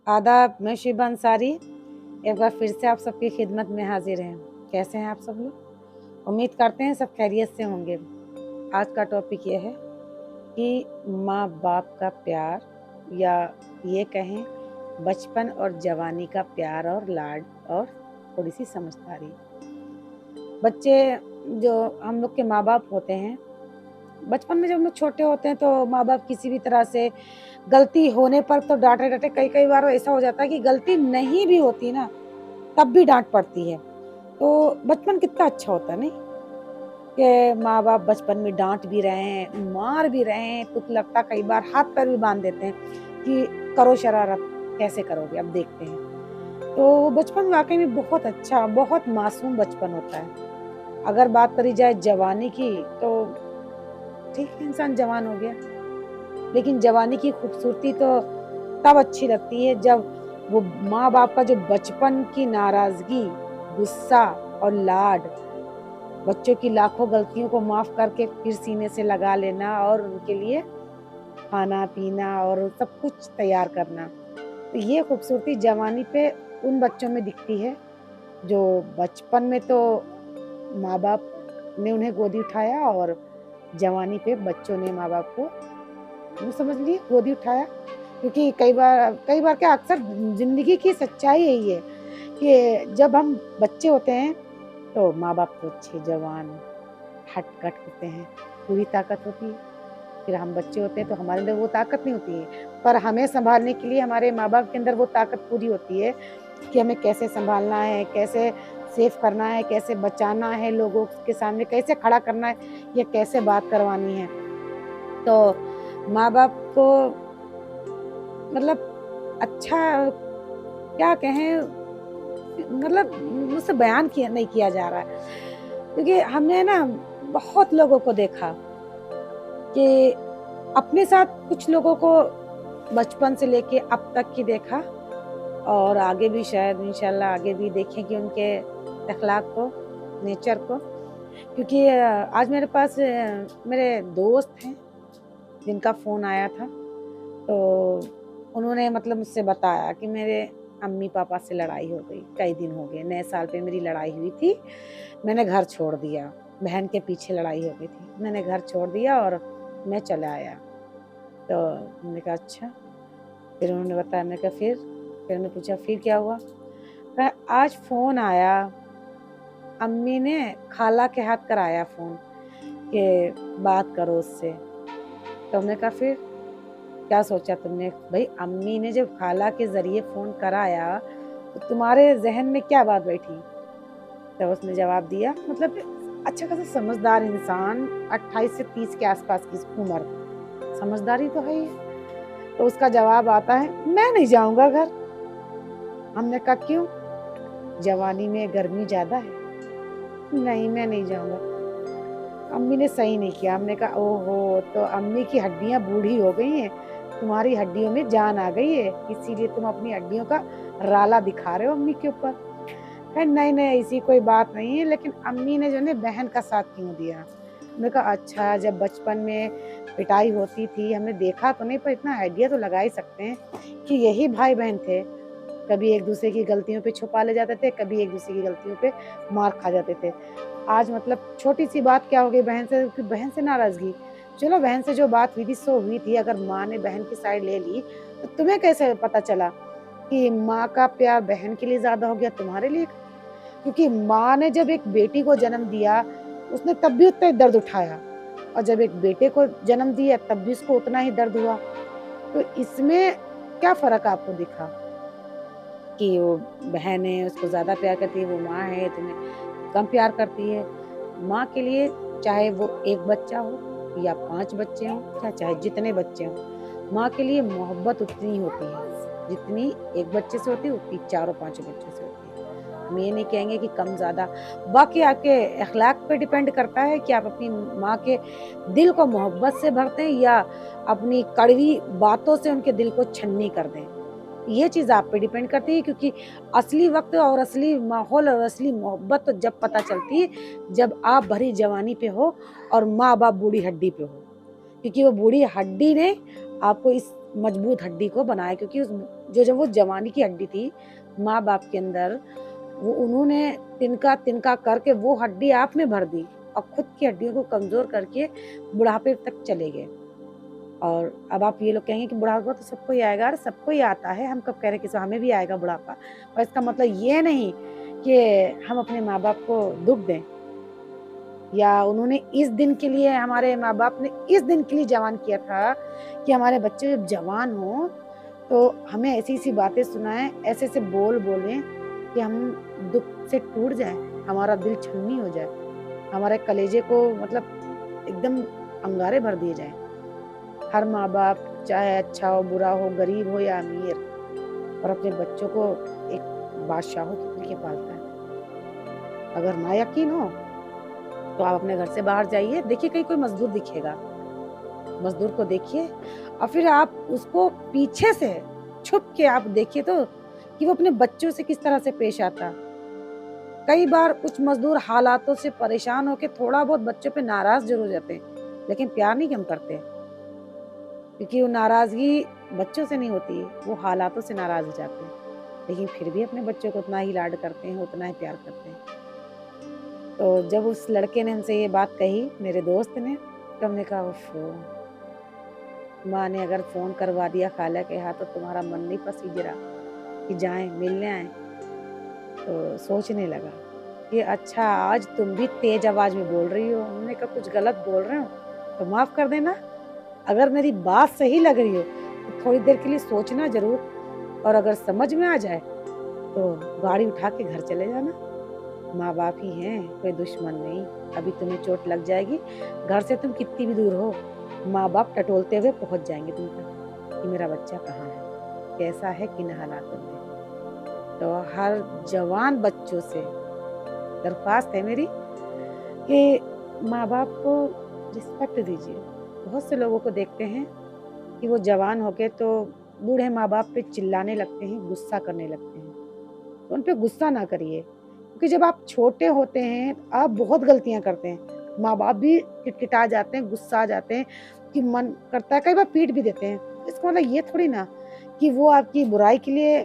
आदाब, मैं शिबा अंसारी एक बार फिर से आप सबकी खिदमत में हाजिर हैं। कैसे हैं आप सब लोग? उम्मीद करते हैं सब खैरियत से होंगे। आज का टॉपिक ये है कि माँ बाप का प्यार, या ये कहें बचपन और जवानी का प्यार और लाड और थोड़ी सी समझदारी। बच्चे जो हम लोग के माँ बाप होते हैं, बचपन में जब हम लोग छोटे होते हैं तो माँ बाप किसी भी तरह से गलती होने पर तो डांटे डांटे, कई कई बार ऐसा हो जाता है कि गलती नहीं भी होती ना, तब भी डांट पड़ती है। तो बचपन कितना अच्छा होता है नहीं, कि माँ बाप बचपन में डांट भी रहे हैं, मार भी रहे हैं, तो लगता कई बार हाथ पैर भी बांध देते हैं कि करो शरारत, कैसे करोगे अब देखते हैं। तो बचपन वाकई में बहुत अच्छा, बहुत मासूम बचपन होता है। अगर बात करी जाए जवानी की, तो ठीक है इंसान जवान हो गया, लेकिन जवानी की खूबसूरती तो तब अच्छी लगती है जब वो माँ बाप का जो बचपन की नाराजगी, गुस्सा और लाड, बच्चों की लाखों गलतियों को माफ करके फिर सीने से लगा लेना और उनके लिए खाना पीना और सब कुछ तैयार करना। तो ये खूबसूरती जवानी पे उन बच्चों में दिखती है जो बचपन में तो माँ बाप ने उन्हें गोदी उठाया, और जवानी पे बच्चों ने माँ बाप को यूँ समझ लिए गोदी उठाया। क्योंकि कई बार क्या, अक्सर ज़िंदगी की सच्चाई यही है कि जब हम बच्चे होते हैं तो माँ-बाप तो अच्छे जवान, हट-कट होते हैं, पूरी ताकत होती है। फिर हम बच्चे होते हैं तो हमारे अंदर वो ताकत नहीं होती है, पर हमें सँभालने के लिए हमारे माँ-बाप के अंदर वो ताकत पूरी होती है कि हमें कैसे सँभालना है, कैसे सेफ करना है, कैसे बचाना है, लोगों के सामने कैसे खड़ा करना है, या कैसे बात करवानी है। तो माँ-बाप को मतलब अच्छा, क्या कहें, मतलब मुझसे बयान किया नहीं किया जा रहा है। क्योंकि हमने ना बहुत लोगों को देखा कि अपने साथ कुछ लोगों को बचपन से लेके अब तक की देखा, और आगे भी शायद इंशाल्लाह आगे भी देखेंगे उनके अखलाक को, नेचर को। क्योंकि आज मेरे पास मेरे दोस्त हैं जिनका फ़ोन आया था, तो उन्होंने मतलब मुझसे बताया कि मेरे अम्मी-पापा से लड़ाई हो गई, कई दिन हो गए, नए साल पे मेरी लड़ाई हुई थी, मैंने घर छोड़ दिया, बहन के पीछे लड़ाई हो गई थी, मैंने घर छोड़ दिया और मैं चला आया। तो मैंने कहा अच्छा, फिर उन्होंने बताया, मैंने कहा फिर? फिर मैंने पूछा फिर क्या हुआ? कहा आज फ़ोन आया, अम्मी ने खाला के हाथ कराया फ़ोन कि बात करो उससे। तो हमने कहा फिर? क्या सोचा तुमने? भई अम्मी ने जब खाला के ज़रिए फ़ोन कराया, तो तुम्हारे ज़हन में क्या बात बैठी? तो उसने जवाब दिया, मतलब अच्छा खासा समझदार इंसान, 28 से 30 के आस-पास की उम्र, समझदारी तो है ही है। तो उसका जवाब आता है, मैं नहीं जाऊँगा घर। हमने कहा क्यों? जवानी में गर्मी ज़्यादा है? नहीं, मैं नहीं जाऊँगा। अम्मी ने सही नहीं किया। हमने कहा ओहो! तो अम्मी की हड्डियाँ बूढ़ी हो गई हैं, तुम्हारी हड्डियों में जान आ गई है, इसीलिए तुम अपनी हड्डियों का राला दिखा रहे हो अम्मी के ऊपर। कहा नहीं, नहीं ऐसी कोई बात नहीं है, लेकिन अम्मी ने जो है बहन का साथ क्यों दिया? मैंने कहा अच्छा, जब बचपन में पिटाई होती थी, हमने देखा तो नहीं, पर इतना आइडिया तो लगा ही सकते हैं कि यही भाई-बहन थे। कभी एक-दूसरे की गलतियों पे छुपा ले जाते थे, कभी एक-दूसरे की गलतियों पे मार खा जाते थे। आज मतलब छोटी-सी बात क्या हो गई बहन से, कि बहन से नाराज़गी। चलो बहन से जो बात हुई थी सो हुई थी, अगर माँ ने बहन की साइड ले ली, तो तुम्हें कैसे पता चला कि माँ का प्यार बहन के लिए ज़्यादा हो गया तुम्हारे लिए? क्योंकि माँ ने जब एक बेटी को जन्म दिया, उसने तब भी उतना ही दर्द उठाया, और जब एक बेटे को जन्म दिया तब भी उसको उतना ही दर्द हुआ। तो इसमें क्या फ़र्क आपको दिखा कि वो बहन है उसको ज़्यादा प्यार करती है, वो माँ है तुम्हें कम प्यार करती है? माँ के लिए चाहे वो 1 बच्चा हो या 5 बच्चे हों, या चाहे जितने बच्चे हों, माँ के लिए मोहब्बत उतनी ही होती है, जितनी एक बच्चे से होती है उतनी चारों पाँचों बच्चों से होती है। हम ये नहीं कहेंगे कि कम ज़्यादा, बाकी आपके अखलाक पे डिपेंड करता है कि आप अपनी माँ के दिल को मोहब्बत से भरते हैं, या अपनी कड़वी बातों से उनके दिल को छन्नी कर दें। ये चीज़ आप पे डिपेंड करती है, क्योंकि असली वक़्त और असली माहौल और असली मोहब्बत तो जब पता चलती है, जब आप भरी जवानी पे हो और माँ-बाप बूढ़ी हड्डी पे हो। क्योंकि वो बूढ़ी हड्डी ने आपको इस मजबूत हड्डी को बनाया, क्योंकि उस जो जब वो जवानी की हड्डी थी माँ बाप के अंदर, वो उन्होंने तिनका तिनका करके वो हड्डी आप में भर दी और खुद की हड्डियों को कमजोर करके बुढ़ापे तक चले गए। और अब आप ये लोग कहेंगे कि बुढ़ापा तो सबको ही आएगा, अरे सबको ही आता है, हम कब कह रहे कि हमें भी आएगा बुढ़ापा। और इसका मतलब ये नहीं कि हम अपने माँ बाप को दुख दें, या उन्होंने इस दिन के लिए, हमारे माँ बाप ने इस दिन के लिए जवान किया था कि हमारे बच्चे जब जवान हो तो हमें ऐसी ऐसी बातें सुनाएं, ऐसे ऐसे बोल बोलें कि हम दुख से टूट जाएं, हमारा दिल छन्नी हो जाए, हमारे कलेजे को मतलब एकदम अंगारे भर दिए जाएं। हर माँ बाप चाहे अच्छा हो, बुरा हो, गरीब हो या अमीर, और अपने बच्चों को एक बादशाहों की तरह पालता है। अगर ना यकीन हो तो आप अपने घर से बाहर जाइए, देखिए कहीं कोई मजदूर दिखेगा, मजदूर को देखिए और फिर आप उसको पीछे से छुप के आप देखिए तो कि वो अपने बच्चों से किस तरह से पेश आता। कई बार कुछ मजदूर हालातों से परेशान होकर थोड़ा बहुत बच्चों पे नाराज जरूर हो जाते हैं, लेकिन प्यार नहीं कम करते, क्योंकि वो नाराजगी बच्चों से नहीं होती, वो हालातों से नाराज हो जाते हैं। लेकिन फिर भी अपने बच्चों को उतना ही लाड करते हैं, उतना ही प्यार करते हैं। तो जब उस लड़के ने हमसे ये बात कही, मेरे दोस्त ने, तो हमने कहा ओफो, माँ ने अगर फोन करवा दिया खाला के हाथ तो तुम्हारा मन नहीं पसीज रहा कि जाएं मिलने आए। तो सोचने लगा कि अच्छा आज तुम भी तेज आवाज में बोल रही हो। हमने कहा कुछ गलत बोल रहे हो तो माफ कर देना, अगर मेरी बात सही लग रही हो तो थोड़ी देर के लिए सोचना जरूर, और अगर समझ में आ जाए तो गाड़ी उठा के घर चले जाना। माँ बाप ही हैं, कोई दुश्मन नहीं। अभी तुम्हें चोट लग जाएगी, घर से तुम कितनी भी दूर हो, माँ बाप टटोलते हुए पहुंच जाएंगे तुम तक कि मेरा बच्चा कहाँ है, कैसा है, किन हालातों में। तो हर जवान बच्चों से दरख्वास्त है मेरी कि माँ बाप को रिस्पेक्ट दीजिए। बहुत से लोगों को देखते हैं कि वो जवान होके तो बूढ़े माँ बाप पे चिल्लाने लगते हैं, गुस्सा करने लगते हैं। तो उन पे गुस्सा ना करिए, क्योंकि जब आप छोटे होते हैं आप बहुत गलतियां करते हैं, माँ बाप भी किटकिटा जाते हैं, गुस्सा आ जाते हैं कि मन करता है, कई बार पीट भी देते हैं। इसका मतलब ये थोड़ी ना कि वो आपकी बुराई के लिए,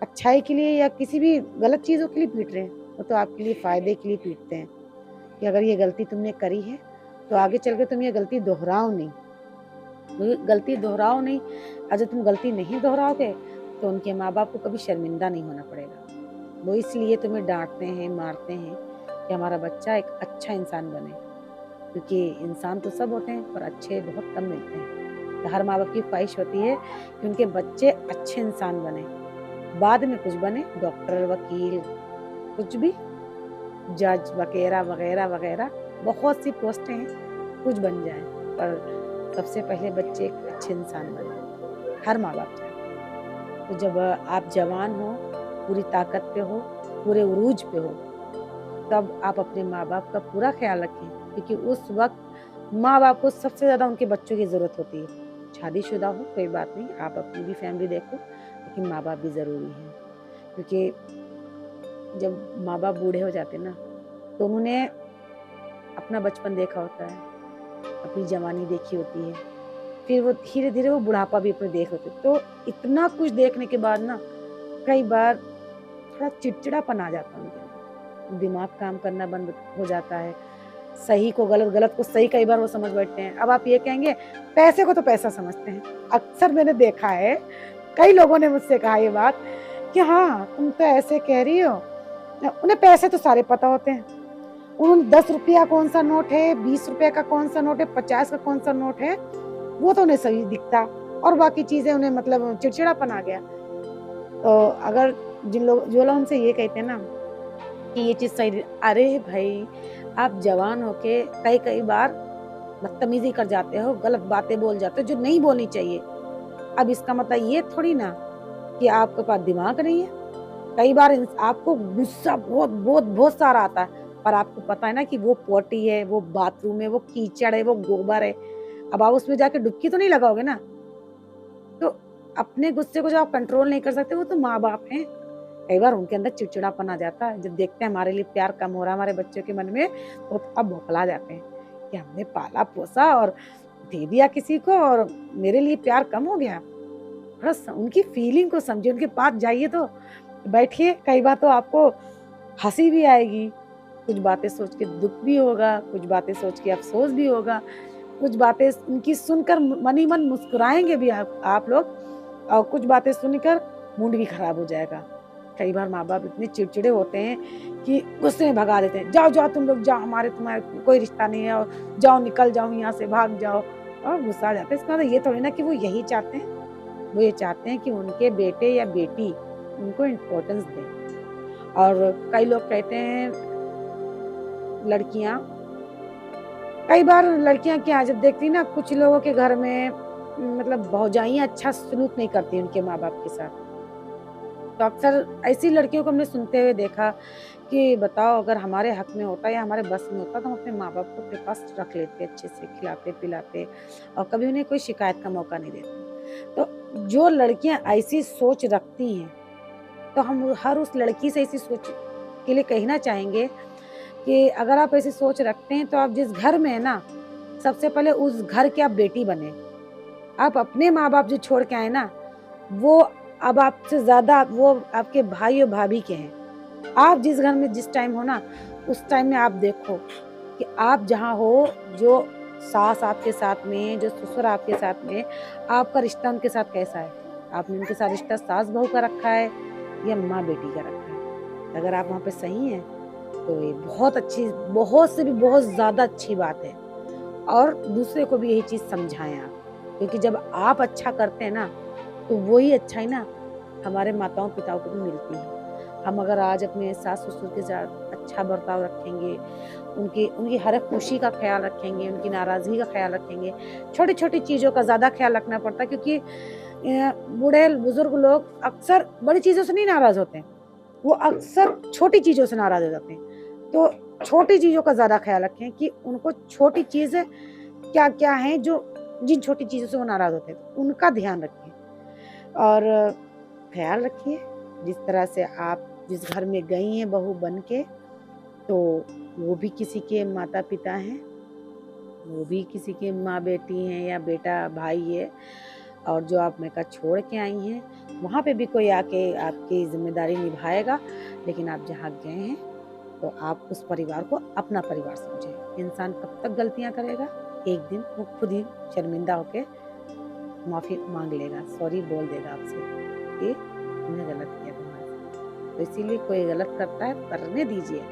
अच्छाई के लिए या किसी भी गलत चीजों के लिए पीट रहे हैं, वो तो आपके लिए फायदे के लिए पीटते हैं कि अगर ये गलती तुमने करी है तो आगे चल के तुम ये गलती दोहराओ नहीं, गलती दोहराओ नहीं। और जब तुम गलती नहीं दोहराओगे तो उनके माँ बाप को कभी शर्मिंदा नहीं होना पड़ेगा। वो इसलिए तुम्हें डांटते हैं, मारते हैं कि हमारा बच्चा एक अच्छा इंसान बने, क्योंकि इंसान तो सब होते हैं पर अच्छे बहुत कम मिलते हैं। तो हर माँ बाप की ख्वाहिश होती है कि उनके बच्चे अच्छे इंसान बने, बाद में कुछ बने, डॉक्टर, वकील, कुछ भी, जज वगैरह वगैरह वगैरह, बहुत सी पोस्टें हैं, कुछ बन जाए, पर सबसे पहले बच्चे एक अच्छे इंसान बने, हर माँ बाप चाहते हैं। तो जब आप जवान हो, पूरी ताकत पे हो, पूरे उरूज पे हो, तब आप अपने माँ बाप का पूरा ख्याल रखें, क्योंकि उस वक्त माँ बाप को सबसे ज्यादा उनके बच्चों की जरूरत होती है। शादीशुदा हो कोई बात नहीं, आप अपनी भी फैमिली देखो, लेकिन माँ बाप भी जरूरी है, क्योंकि जब माँ बाप बूढ़े हो जाते हैं ना तो उन्होंने अपना बचपन देखा होता है, अपनी जवानी देखी होती है, फिर वो धीरे धीरे वो बुढ़ापा भी अपने देख होते, तो इतना कुछ देखने के बाद ना कई बार थोड़ा चिड़चिड़ापन आ जाता है उनके अंदर, दिमाग काम करना बंद हो जाता है, सही को गलत, गलत को सही कई बार वो समझ बैठते हैं। अब आप ये कहेंगे पैसे को तो पैसा समझते हैं, अक्सर मैंने देखा है, कई लोगों ने मुझसे कहा ये बात कि हाँ तुम तो ऐसे कह रही हो, उन्हें पैसे तो सारे पता होते हैं, उन 10 रुपया कौन सा नोट है, 20 रुपया का कौन सा नोट है, 50 का कौन सा नोट है, वो तो उन्हें सही दिखता, और बाकी चीजें उन्हें मतलब चिड़चिड़ापन आ गया। तो अगर जो लोग हमसे ये कहते हैं ना कि ये चीज सही, अरे भाई आप जवान होके कई कई बार बदतमीजी कर जाते हो, गलत बातें बोल जाते हो जो नहीं बोलनी चाहिए। अब इसका मतलब ये थोड़ी ना कि आपके पास दिमाग नहीं है। कई बार आपको गुस्सा बहुत बहुत बहुत सारा आता है, पर आपको पता है ना कि वो पोटी है, वो बाथरूम है, वो कीचड़ है, वो गोबर है, अब आप उसमें जाके डुबकी तो नहीं लगाओगे ना। तो अपने गुस्से को जो आप कंट्रोल नहीं कर सकते, वो तो माँ बाप हैं, कई बार उनके अंदर चिड़चिड़ापन आ जाता है, जब देखते हैं हमारे लिए प्यार कम हो रहा है हमारे बच्चों के मन में, तो अब बौखला जाते हैं कि हमने पाला पोसा और दे दिया किसी को और मेरे लिए प्यार कम हो गया। थोड़ा उनकी फीलिंग को समझिए, उनके पास जाइए तो बैठिए। कई बार तो आपको हंसी भी आएगी, कुछ बातें सोच के दुख भी होगा, कुछ बातें सोच के अफसोस भी होगा, कुछ बातें उनकी सुनकर मन ही मन मुस्कुराएंगे भी आप लोग, और कुछ बातें सुनकर मूड भी खराब हो जाएगा। कई बार माँ बाप इतने चिड़चिड़े होते हैं कि गुस्से में भगा देते हैं, जाओ जाओ तुम लोग जाओ, हमारे तुम्हारे कोई रिश्ता नहीं है, और जाओ निकल जाओ यहाँ से, भाग जाओ, और गुस्सा आ जाता है। इसका मतलब ये थोड़ी ना कि वो यही चाहते हैं। वो ये चाहते हैं कि उनके बेटे या बेटी उनको इम्पोर्टेंस दें। और कई लोग कहते हैं लड़कियां, कई बार लड़कियां क्या जब देखती ना कुछ लोगों के घर में मतलब भौजाइयां अच्छा सलूक नहीं करती उनके माँ बाप के साथ, तो अक्सर ऐसी लड़कियों को हमने सुनते हुए देखा कि बताओ अगर हमारे हक में होता या हमारे बस में होता तो हम अपने माँ बाप को अपने पास रख लेते, अच्छे से खिलाते पिलाते, और कभी उन्हें कोई शिकायत का मौका नहीं देते। तो जो लड़कियां ऐसी सोच रखती हैं, तो हम हर उस लड़की से ऐसी सोच के लिए कहना चाहेंगे कि अगर आप ऐसी सोच रखते हैं तो आप जिस घर में है ना, सबसे पहले उस घर की आप बेटी बने। आप अपने माँ-बाप जो छोड़ के आए ना, वो अब आपसे ज़्यादा वो आपके भाई और भाभी के हैं। आप जिस घर में जिस टाइम हो ना, उस टाइम में आप देखो कि आप जहाँ हो, जो सास आपके साथ में, जो ससुर आपके साथ में, आपका रिश्ता उनके साथ कैसा है? आपने उनके साथ रिश्ता सास-बहू का रखा है या माँ-बेटी का रखा है? अगर आप वहाँ पे सही हैं, तो ये बहुत अच्छी, बहुत से भी बहुत ज़्यादा अच्छी बात है। और दूसरे को भी यही चीज़ समझाएँ आप, क्योंकि जब आप अच्छा करते हैं ना, तो वही अच्छाई ना हमारे माताओं-पिताओं को भी मिलती है। हम अगर आज अपने सास-ससुर के साथ अच्छा बर्ताव रखेंगे, उनकी उनकी हर एक खुशी का ख़्याल रखेंगे, उनकी नाराज़गी का ख़्याल रखेंगे, छोटी-छोटी चीज़ों का ज़्यादा ख़्याल रखना पड़ता है, क्योंकि बूढ़े-बुज़ुर्ग लोग अक्सर बड़ी चीज़ों से नहीं नाराज़ होते हैं, वो अक्सर छोटी चीज़ों से नाराज़ हो जाते हैं। तो छोटी चीज़ों का ज़्यादा ख़्याल रखें कि उनको छोटी चीज़ें क्या-क्या हैं जो जिन छोटी चीज़ों से वो नाराज़ होते हैं, तो उनका ध्यान रखें। और ख़्याल रखिए, जिस तरह से आप जिस घर में गई हैं बहू बन के, तो वो भी किसी के माता-पिता हैं, वो भी किसी की माँ-बेटी हैं या बेटा-भाई है, और जो आप मैका छोड़ के आई हैं, वहाँ पे भी कोई आके आपकी ज़िम्मेदारी निभाएगा, लेकिन आप जहाँ गए हैं, तो आप उस परिवार को अपना परिवार समझें। इंसान कब तक गलतियाँ करेगा? एक दिन वो खुद ही शर्मिंदा होके माफ़ी माँग लेगा, सॉरी बोल देगा आपसे कि हमने गलत किया तुम्हारे साथ। तो इसीलिए कोई गलत करता है, करने दीजिए।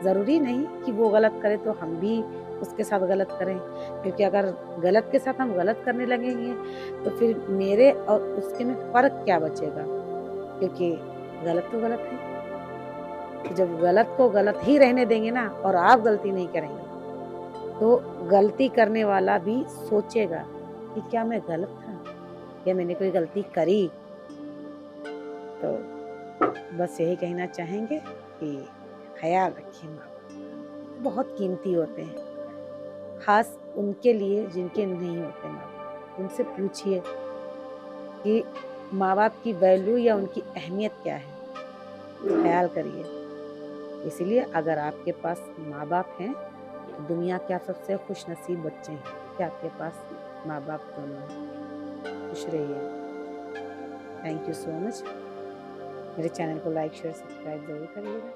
ज़रूरी नहीं कि वो गलत करे तो हम भी उसके साथ गलत करें, क्योंकि अगर गलत के साथ हम गलत करने लगेंगे, तो फिर मेरे और उसके में फ़र्क क्या बचेगा? क्योंकि गलत तो गलत है। तो जब गलत को गलत ही रहने देंगे ना और आप गलती नहीं करेंगे, तो गलती करने वाला भी सोचेगा कि क्या मैं गलत था या मैंने कोई गलती करी। तो बस यही कहना चाहेंगे कि ख़्याल रखिए, माँ बाप बहुत कीमती होते हैं, ख़ास उनके लिए जिनके नहीं होते माँ बाप। उनसे पूछिए कि माँ बाप की वैल्यू या उनकी अहमियत क्या है, ख़्याल करिए। इसीलिए अगर आपके पास माँ बाप हैं, तो दुनिया के आप सबसे खुशनसीब बच्चे हैं कि आपके पास माँ बाप दोनों हैं। खुश रहिए। Thank you so much. मेरे चैनल को लाइक शेयर सब्सक्राइब ज़रूर करिएगा।